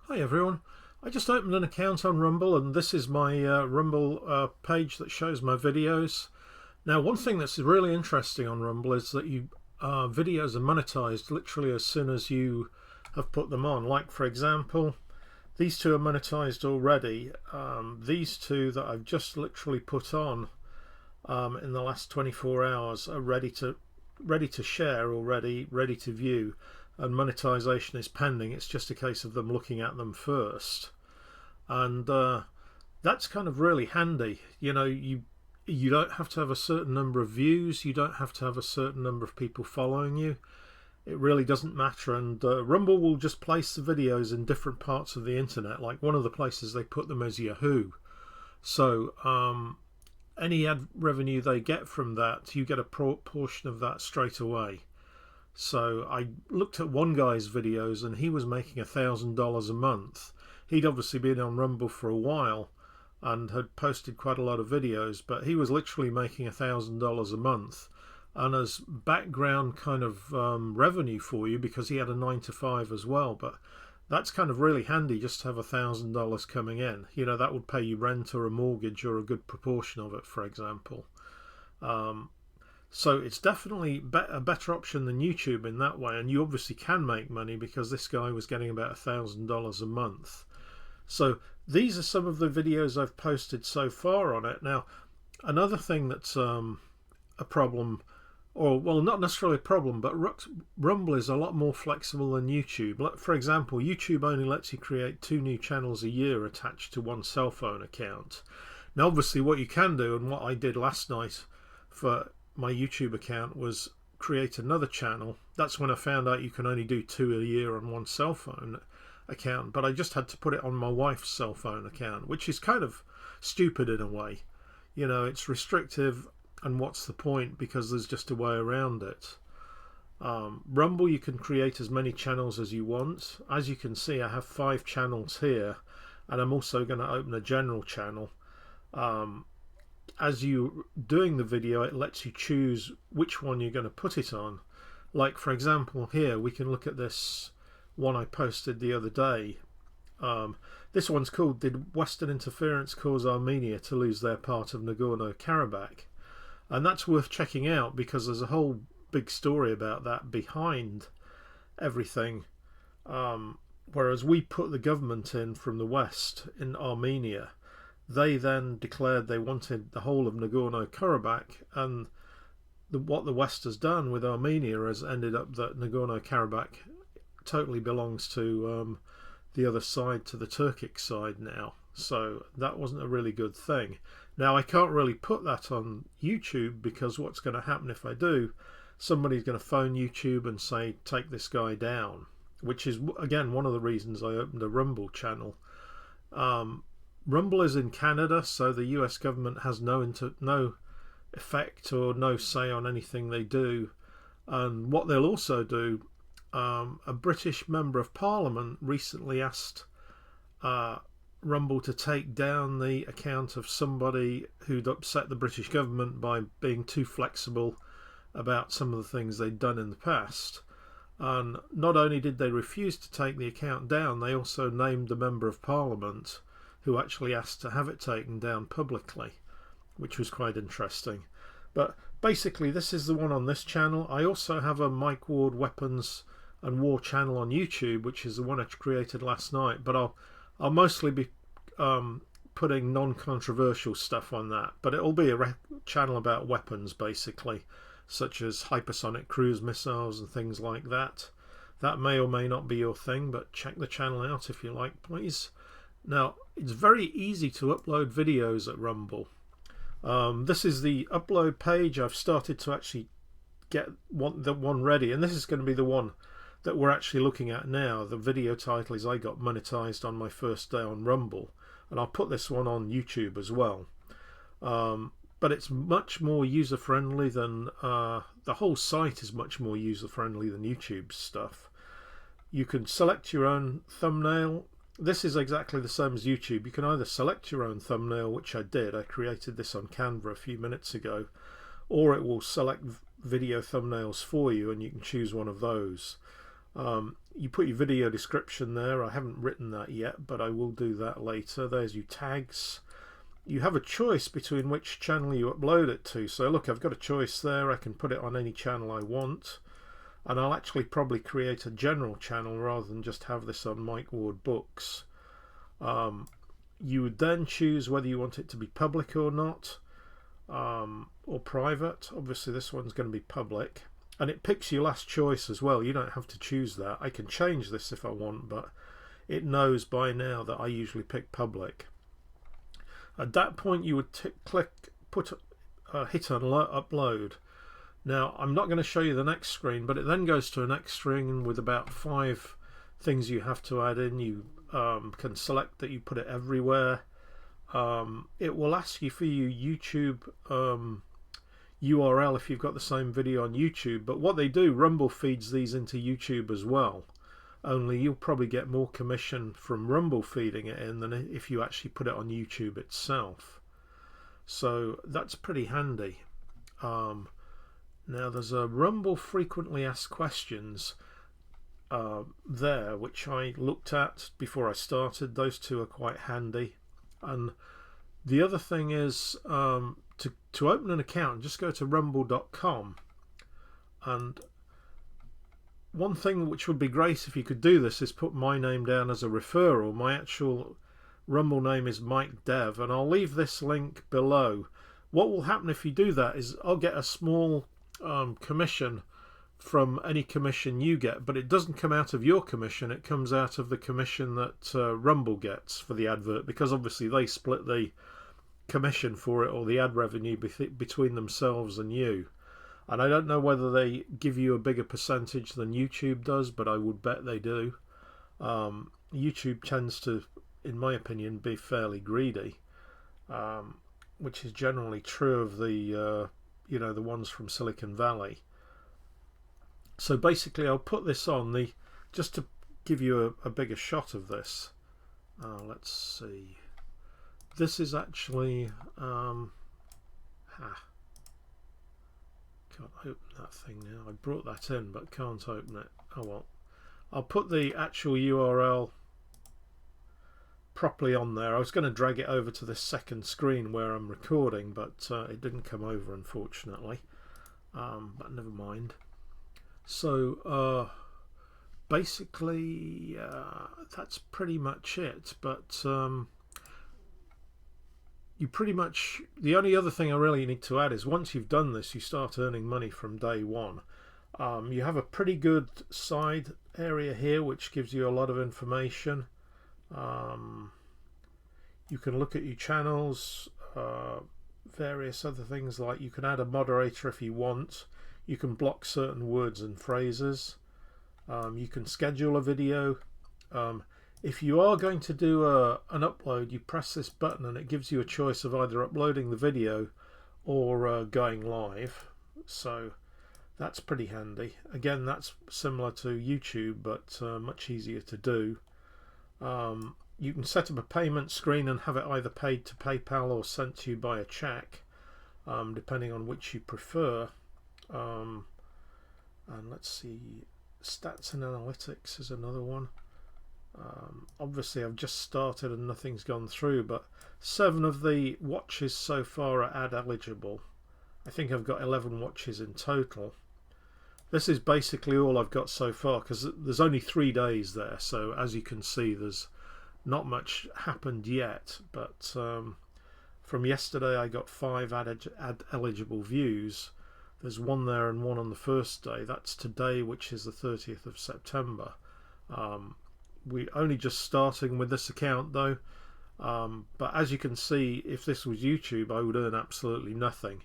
Hi everyone, I just opened an account on Rumble and this is my Rumble page that shows my videos. Now one thing that's really interesting on Rumble is that videos are monetized literally as soon as you have put them on. Like for example, these two are monetized already. These two that I've just literally put on in the last 24 hours are ready to share already, ready to view, and monetization is pending. It's just a case of them looking at them first, and that's kind of really handy. You don't have to have a certain number of views, you don't have to have a certain number of people following you. It really doesn't matter, and Rumble will just place the videos in different parts of the internet. Like one of the places they put them is Yahoo, so any ad revenue they get from that, you get a portion of that straight away. So I looked at one guy's videos and he was making $1,000 a month. He'd obviously been on Rumble for a while and had posted quite a lot of videos, but he was literally making $1,000 a month. And as background kind of revenue for you, because he had a 9 to 5 as well, but that's kind of really handy just to have $1,000 coming in. That would pay you rent or a mortgage or a good proportion of it, for example. So it's definitely a better option than YouTube in that way, and you obviously can make money because this guy was getting about $1,000 a month. So these are some of the videos I've posted so far on it. Now, another thing that's a problem, or well, not necessarily a problem, but Rumble is a lot more flexible than YouTube. For example, YouTube only lets you create 2 new channels a year attached to one cell phone account. Now, obviously, what you can do, and what I did last night for my YouTube account, was create another channel. That's when I found out you can only do 2 a year on one cell phone account, but I just had to put it on my wife's cell phone account, which is kind of stupid in a way. It's restrictive, and what's the point, because there's just a way around it. Rumble, you can create as many channels as you want. As you can see, I have 5 channels here, and I'm also going to open a general channel. As you're doing the video, it lets you choose which one you're going to put it on. Like for example, here we can look at this one I posted the other day. This one's called "Did Western Interference Cause Armenia to Lose Their Part of Nagorno-Karabakh?" And that's worth checking out because there's a whole big story about that behind everything. Whereas we put the government in from the West in Armenia, they then declared they wanted the whole of Nagorno-Karabakh, and what the West has done with Armenia has ended up that Nagorno-Karabakh totally belongs to the other side, to the Turkic side now. So that wasn't a really good thing. Now I can't really put that on YouTube because what's going to happen if I do, somebody's going to phone YouTube and say take this guy down, which is again one of the reasons I opened a Rumble channel. Rumble is in Canada, so the US government has no effect or no say on anything they do. And what they'll also do, a British member of Parliament recently asked Rumble to take down the account of somebody who'd upset the British government by being too flexible about some of the things they'd done in the past. And not only did they refuse to take the account down, they also named the member of Parliament who actually asked to have it taken down publicly, which was quite interesting. But basically this is the one on this channel. I also have a Mike Ward Weapons and War channel on YouTube, which is the one I created last night, but I'll mostly be putting non-controversial stuff on that, but it'll be a channel about weapons basically, such as hypersonic cruise missiles and things like that. That may or may not be your thing, but check the channel out if you like, please. Now, it's very easy to upload videos at Rumble. This is the upload page. I've started to actually get the one ready, and this is going to be the one that we're actually looking at now. The video title is "I Got Monetized on My First Day on Rumble," and I'll put this one on YouTube as well. But it's much more user-friendly than the whole site is much more user-friendly than YouTube's stuff. You can select your own thumbnail. This is exactly the same as YouTube. You can either select your own thumbnail, which I did. I created this on Canva a few minutes ago, or it will select video thumbnails for you and you can choose one of those. You put your video description there. I haven't written that yet, but I will do that later. There's your tags. You have a choice between which channel you upload it to. So look, I've got a choice there. I can put it on any channel I want, and I'll actually probably create a general channel rather than just have this on Mike Ward Books. You would then choose whether you want it to be public or not, or private. Obviously this one's going to be public, and it picks your last choice as well. You don't have to choose that. I can change this if I want, but it knows by now that I usually pick public. At that point you would hit upload. Now I'm not going to show you the next screen, but it then goes to a next screen with about 5 things you have to add in. You can select that you put it everywhere. It will ask you for your YouTube URL if you've got the same video on YouTube, but what they do, Rumble feeds these into YouTube as well, only you'll probably get more commission from Rumble feeding it in than if you actually put it on YouTube itself. So that's pretty handy. Now there's a Rumble frequently asked questions there, which I looked at before I started. Those two are quite handy. And the other thing is, to open an account, just go to rumble.com, and one thing which would be great if you could do this is put my name down as a referral. My actual Rumble name is Mike Dev, and I'll leave this link below. What will happen if you do that is I'll get a small commission from any commission you get, but it doesn't come out of your commission, it comes out of the commission that Rumble gets for the advert, because obviously they split the commission for it, or the ad revenue, between themselves and you. And I don't know whether they give you a bigger percentage than YouTube does, but I would bet they do. YouTube tends to, in my opinion, be fairly greedy, which is generally true of the the ones from Silicon Valley. So basically I'll put this on just to give you a bigger shot of this. Let's see. This is actually can't open that thing now. I brought that in but can't open it. Oh well. I'll put the actual URL properly on there. I was going to drag it over to this second screen where I'm recording, but it didn't come over, unfortunately. But never mind. So basically that's pretty much it. But you pretty much, the only other thing I really need to add is once you've done this, you start earning money from day one. You have a pretty good side area here which gives you a lot of information. You can look at your channels, various other things, like you can add a moderator if you want. You can block certain words and phrases. You can schedule a video. If you are going to do an upload, you press this button and it gives you a choice of either uploading the video or going live. So that's pretty handy. Again, that's similar to YouTube, but much easier to do. You can set up a payment screen and have it either paid to PayPal or sent to you by a check, depending on which you prefer. And let's see, stats and analytics is another one. Obviously I've just started and nothing's gone through, but 7 of the watches so far are ad eligible. I think I've got 11 watches in total. This is basically all I've got so far, because there's only 3 days there, so as you can see there's not much happened yet. But from yesterday I got 5 ad eligible views. There's 1 there and 1 on the first day. That's today, which is the 30th of September. We're only just starting with this account though, but as you can see, if this was YouTube I would earn absolutely nothing,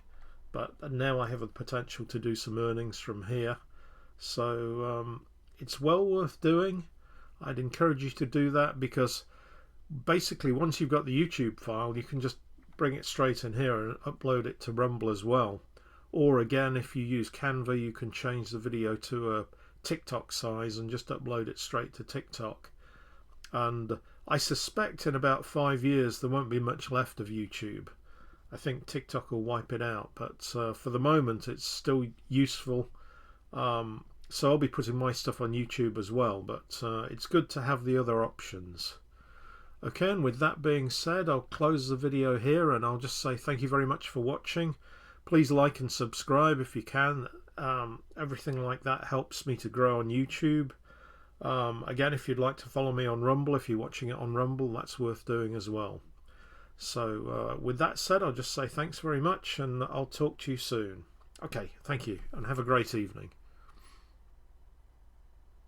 but now I have the potential to do some earnings from here. So it's well worth doing. I'd encourage you to do that, because basically once you've got the YouTube file you can just bring it straight in here and upload it to Rumble as well. Or again, if you use Canva, you can change the video to a TikTok size and just upload it straight to TikTok. And I suspect in about 5 years there won't be much left of YouTube. I think TikTok will wipe it out, but for the moment it's still useful. So I'll be putting my stuff on YouTube as well, but it's good to have the other options. Okay, and with that being said, I'll close the video here, and I'll just say thank you very much for watching. Please like and subscribe if you can. Everything like that helps me to grow on YouTube. Again, if you'd like to follow me on Rumble, if you're watching it on Rumble, that's worth doing as well. So with that said, I'll just say thanks very much, and I'll talk to you soon. Okay, thank you, and have a great evening.